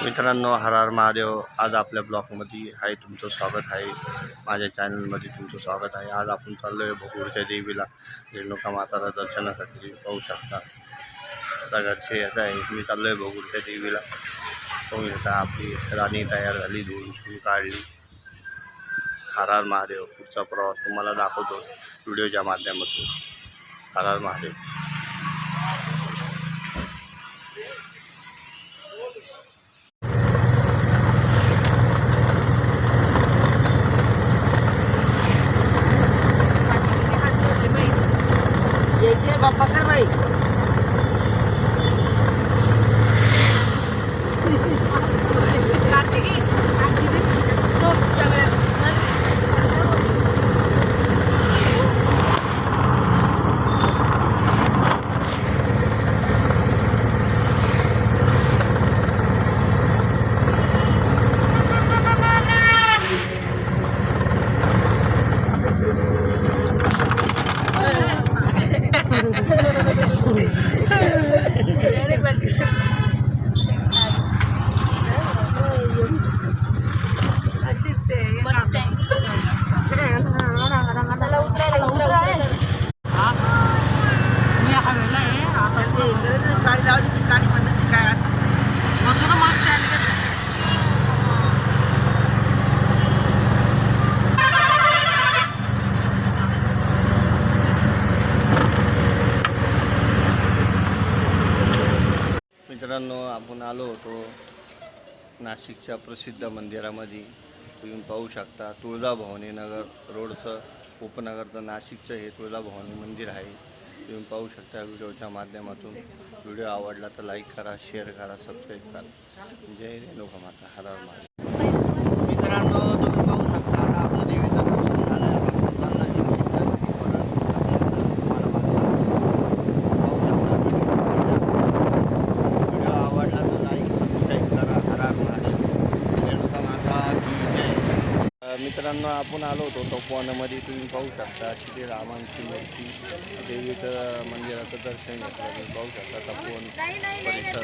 मित्रांनो, हर हर महादेव. आज आपल्या ब्लॉगमध्ये आहे तुमचं स्वागत आहे. माझ्या चॅनलमध्ये तुमचं स्वागत आहे. आज आपण चाललो आहे भोगूरच्या देवीला, रेणुका माताला दर्शनासाठी. तुम्ही पाहू शकता आता घरचे येत आहे. मी चाललो आहे भोगूरच्या देवीला. पाहू शकता आपली राणी तयार झाली, धुवून काढली. हर हर महादेव. पुढचा प्रवास तुम्हाला दाखवतो व्हिडिओच्या माध्यमातून. हर हर महादेव. जय जय बाप्पा कर भाई. गाडी लावायची ती गाडी म्हणतात ती काय मित्रांनो, आपण आलो होतो नाशिकच्या प्रसिद्ध मंदिरामध्ये. तुम्ही पाहू शकता तुळजाभवानी नगर रोडचं उपनगरचं नाशिकचं हे तुळजाभवानी मंदिर आहे. तुम्ही पाहू शकता व्हिडिओच्या माध्यमातून. व्हिडिओ आवडला तर लाईक करा, शेअर करा, सबस्क्राईब करा. जय रेणुका माता. हर हर महादेव. मित्रांनो, तुम्ही पाहू शकता आता आपलं देवीचं दर्शन झालं आहे. व्हिडिओ आवडला तर लाईक सबस्क्राईब करा. हर हर महादेव. रेणुका माता की जय. मित्रांनो, आपण आलो होतो तपोवनामध्ये. तुम्ही पाहू शकता श्री रामांची मूर्ती, देवीचं मंदिराचं दर्शन घेतलं. तुम्ही पाहू शकता तपोवन परिसर.